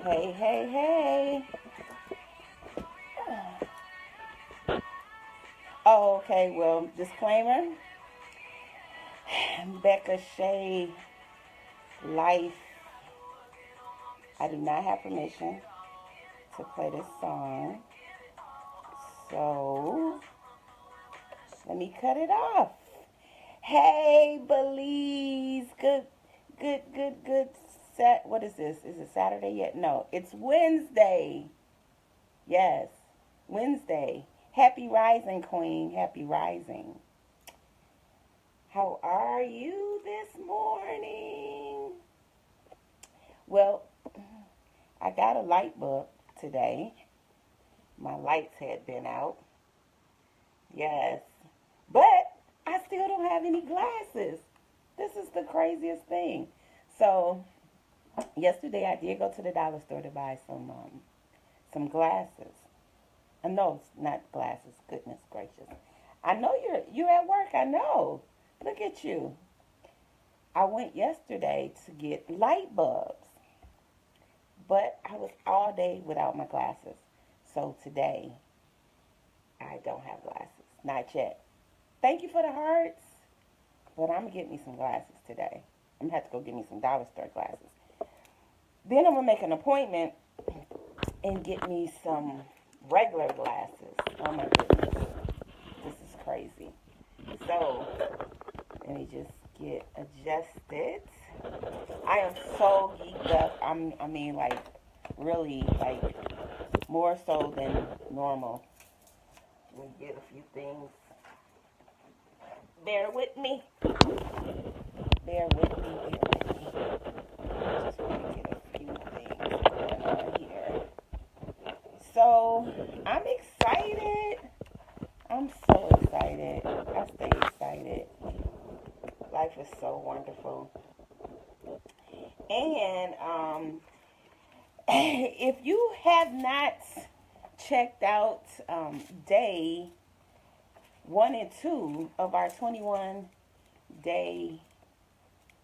Hey, hey, hey. Oh, okay. Well, disclaimer. Becca Shea Life. I do not have permission to play this song. So, let me cut it off. Hey, Belize. Good. What is this? Is it Saturday yet? No, it's Wednesday. Yes, Wednesday. Happy rising, Queen. Happy rising. How are you this morning? Well, I got a light bulb today. My lights had been out. Yes. But I still don't have any glasses. This is the craziest thing. So, yesterday I did go to the dollar store to buy some glasses. No, not glasses. Goodness gracious. I know you're at work. I know. Look at you. I went yesterday to get light bulbs, but I was all day without my glasses. So today I don't have glasses. Not yet. Thank you for the hearts, but I'm gonna get me some glasses today. I'm gonna have to go get me some dollar store glasses. Then I'm gonna make an appointment and get me some regular glasses. Oh my goodness. This is crazy. So, let me just get adjusted. I am so geeked up. I mean, like, really, like, more so than normal. Let me get a few things. Bear with me. Bear with me. Just want to get a few things going on here. So, I'm excited. I'm so excited. I stay excited. Life is so wonderful. And if you have not checked out day 1 and 2 of our 21-day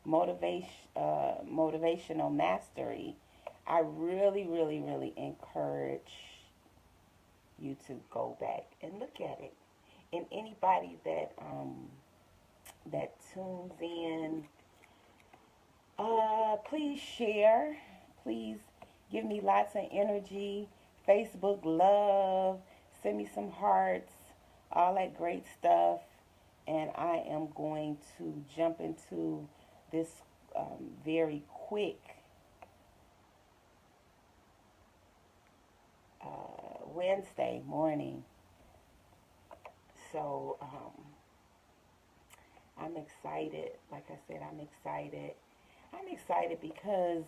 motivational mastery, I really encourage you to go back and look at it. And anybody that tunes in, please share. Please give me lots of energy. Facebook love. Send me some hearts. All that great stuff. And I am going to jump into this very quick Wednesday morning. So I'm excited. Like I said, I'm excited. I'm excited because,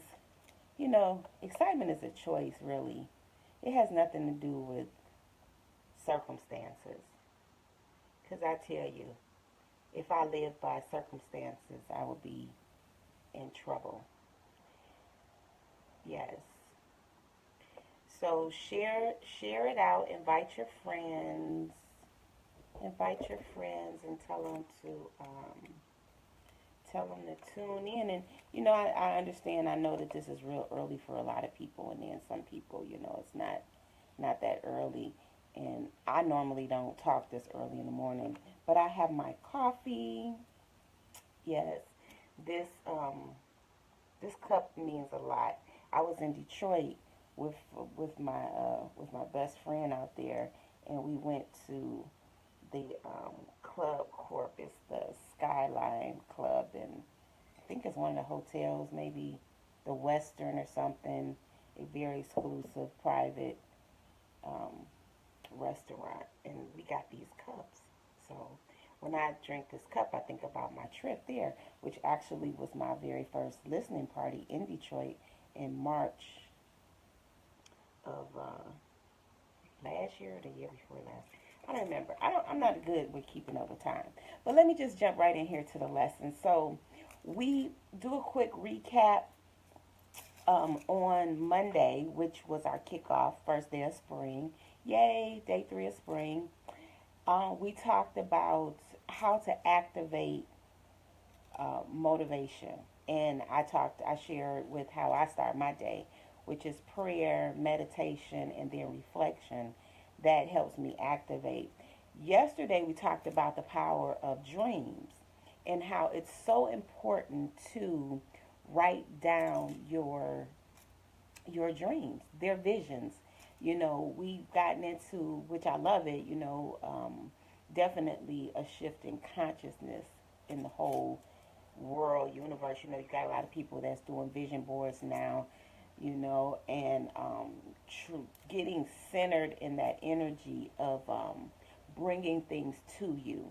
excitement is a choice, really. It has nothing to do with circumstances. Because I tell you, if I lived by circumstances, I would be in trouble. Yes. So share it out. Invite your friends, and tell them to tune in. And I understand. I know that this is real early for a lot of people, and then some people, it's not that early. And I normally don't talk this early in the morning, but I have my coffee. Yes, this this cup means a lot. I was in Detroit with my best friend out there, and we went to the Club Corp. It's the Skyline Club, and I think it's one of the hotels, maybe the Western or something. A very exclusive, private restaurant, and we got these cups. So when I drink this cup, I think about my trip there, which actually was my very first listening party in Detroit in March of last year or the year before last. I don't remember. I'm not good with keeping up with time. But let me just jump right in here to the lesson. So we do a quick recap on Monday, which was our kickoff, first day of spring. Yay, day 3 of spring. We talked about how to activate motivation. And I shared with how I start my day which is prayer, meditation, and then reflection. That helps me activate. Yesterday, we talked about the power of dreams and how it's so important to write down your dreams, their visions. We've gotten into, which I love it, definitely a shift in consciousness in the whole world, universe. You got a lot of people that's doing vision boards now, and getting centered in that energy of bringing things to you.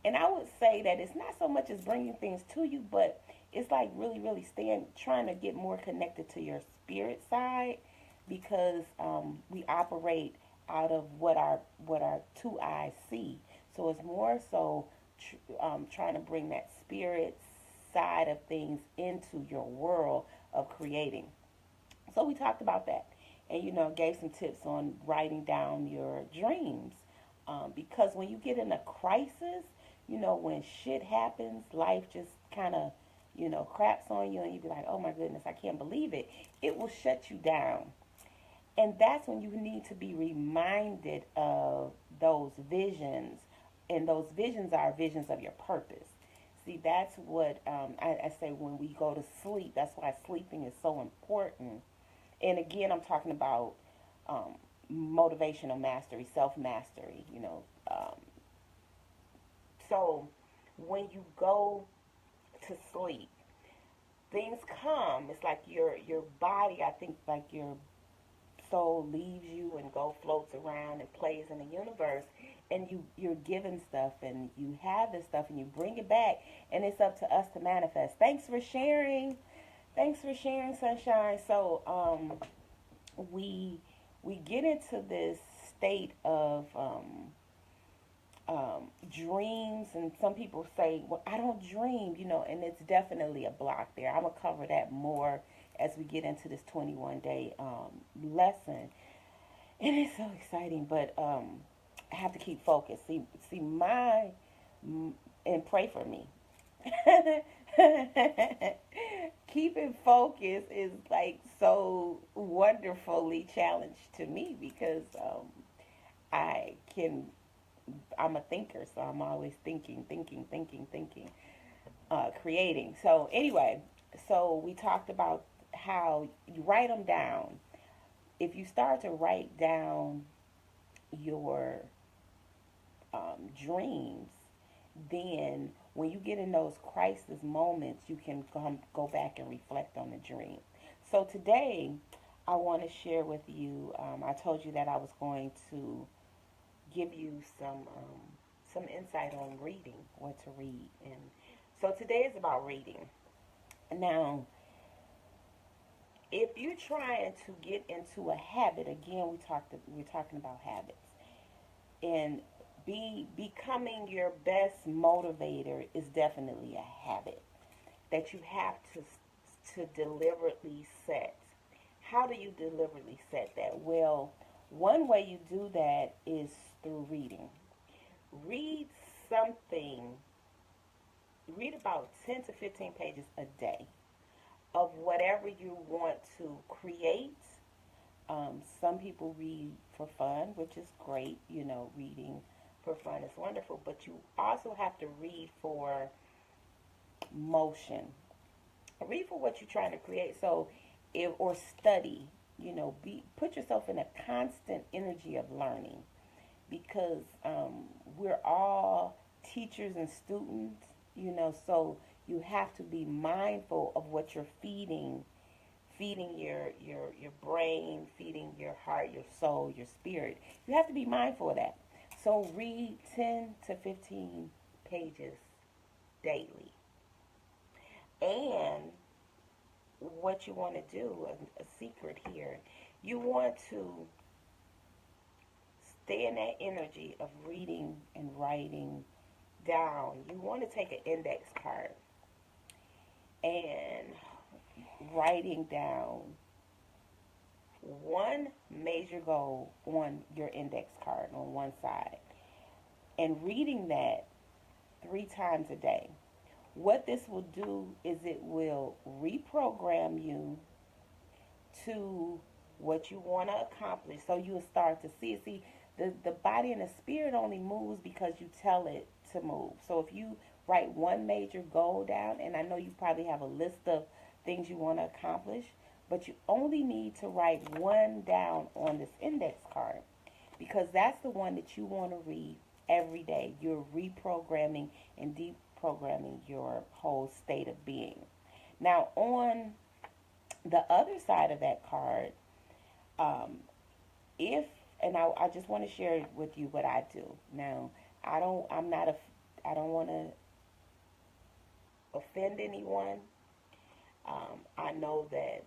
And I would say that it's not so much as bringing things to you, but it's like really, really trying to get more connected to your spirit side, because we operate out of what our two eyes see. So it's more so trying to bring that spirit side of things into your world of creating. So we talked about that, and gave some tips on writing down your dreams, because when you get in a crisis, when shit happens, life just kind of craps on you, and you be like, oh my goodness, I can't believe it. It will shut you down. And that's when you need to be reminded of those visions. And those visions are visions of your purpose. See, that's what I say when we go to sleep. That's why sleeping is so important. And again, I'm talking about motivational mastery, self-mastery. So when you go to sleep, things come. It's like your body, I think, like your soul leaves you and go floats around and plays in the universe, and you're given stuff, and you have this stuff, and you bring it back, and it's up to us to manifest. Thanks for sharing, sunshine. So we get into this state of dreams, and some people say, well, I don't dream, and it's definitely a block there. I'm gonna cover that more as we get into this 21-day lesson. And it's so exciting, but I have to keep focused. See, and pray for me. Keeping focus is like so wonderfully challenged to me, because I'm a thinker, so I'm always thinking, creating. So anyway, so we talked about how you write them down. If you start to write down your dreams, then when you get in those crisis moments, you can go back and reflect on the dream. So today, I want to share with you. I told you that I was going to give you some insight on reading, what to read, and so today is about reading. Now, if you're trying to get into a habit, again, we're talking about habits, and becoming your best motivator is definitely a habit that you have to deliberately set. How do you deliberately set that? Well, one way you do that is through reading. Read something, read about 10 to 15 pages a day of whatever you want to create. Some people read for fun, which is great. Reading for fun is wonderful, but you also have to read for motion. Read for what you're trying to create. So, or study. Put yourself in a constant energy of learning, because we're all teachers and students. So you have to be mindful of what you're feeding your brain, feeding your heart, your soul, your spirit. You have to be mindful of that. So read 10 to 15 pages daily. And what you want to do, a secret here, you want to stay in that energy of reading and writing down. You want to take an index card and writing down one major goal on your index card on one side, and reading that 3 times a day. What this will do is it will reprogram you to what you want to accomplish. So you'll start to see it. See, the body and the spirit only moves because you tell it to move. So if you write one major goal down, and I know you probably have a list of things you want to accomplish, but you only need to write one down on this index card, because that's the one that you want to read every day. You're reprogramming and deprogramming your whole state of being. Now, on the other side of that card, um, if and I just want to share with you what I do. Now, I don't want to offend anyone. I know that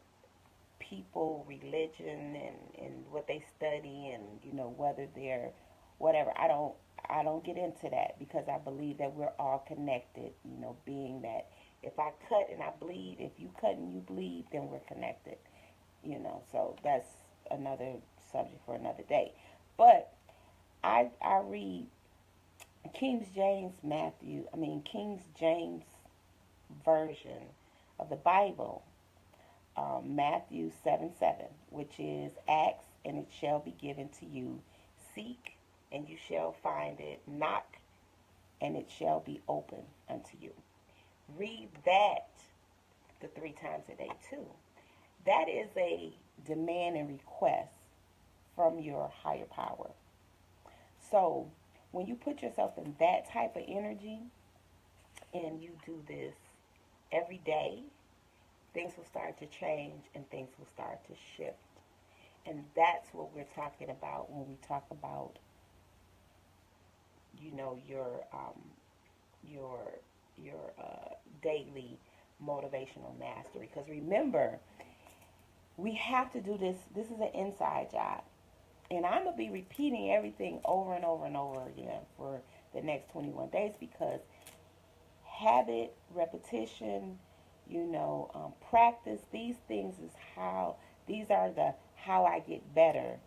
people, religion, and what they study, and whether they're whatever. I don't get into that, because I believe that we're all connected. Being that if I cut and I bleed, if you cut and you bleed, then we're connected. So that's another subject for another day. But I read King James version of the Bible, Matthew 7:7, which is, "Ask and it shall be given to you, seek and you shall find it, knock and it shall be open unto you." Read that the three times a day too. That is a demand and request from your higher power. So when you put yourself in that type of energy and you do this every day, things will start to change and things will start to shift. And that's what we're talking about when we talk about, your daily motivational mastery. Because remember, we have to do this. This is an inside job. And I'm going to be repeating everything over and over and over again for the next 21 days, because habit, repetition, practice, these are the how I get better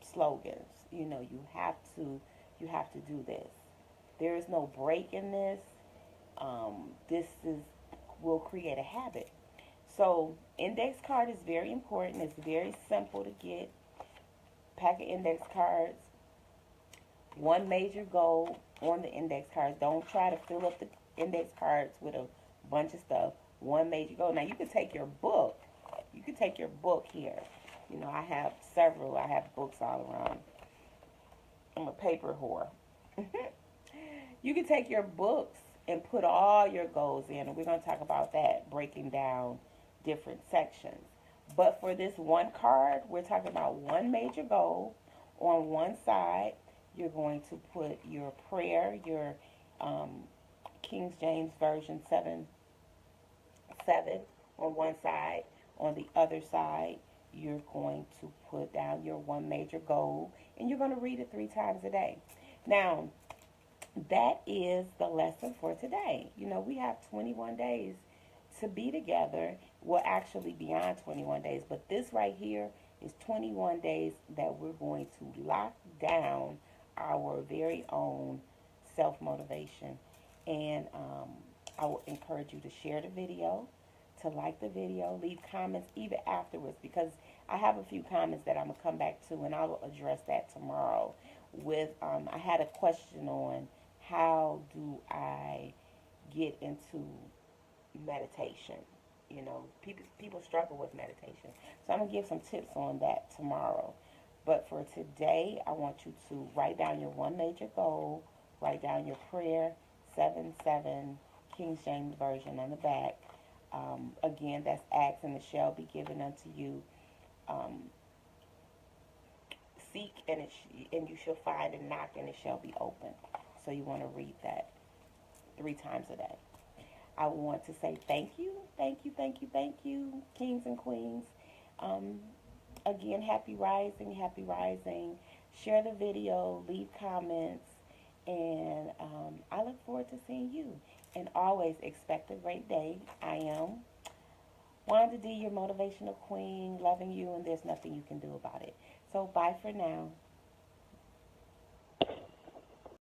slogans. You have to do this. There is no break in this. This will create a habit. So index card is very important. It's very simple to get. Pack of index cards. One major goal on the index cards. Don't try to fill up the index cards with a bunch of stuff. One major goal. Now you can take your book. You can take your book here. I have several. I have books all around. I'm a paper whore. You can take your books and put all your goals in, and we're going to talk about that, breaking down different sections. But for this one card, we're talking about one major goal. On one side, you're going to put your prayer, your King James Version 7:7 on one side. On the other side, you're going to put down your one major goal, and you're going to read it 3 times a day. Now, that is the lesson for today. We have 21 days to be together. Well, actually beyond 21 days, but this right here is 21 days that we're going to lock down our very own self-motivation. And I will encourage you to share the video, to like the video, leave comments even afterwards, because I have a few comments that I'm going to come back to, and I will address that tomorrow. I had a question on how do I get into meditation. People struggle with meditation. So I'm going to give some tips on that tomorrow. But for today, I want you to write down your one major goal, write down your prayer, 7:7, King James Version on the back. Again, that's "Ask and it shall be given unto you. Seek and you shall find, and knock and it shall be open." So you want to read that 3 times a day. I want to say thank you, kings and queens. Again, happy rising, happy rising. Share the video, leave comments, and I look forward to seeing you. And always expect a great day. I am Wanda D, your motivational queen, loving you, and there's nothing you can do about it. So bye for now.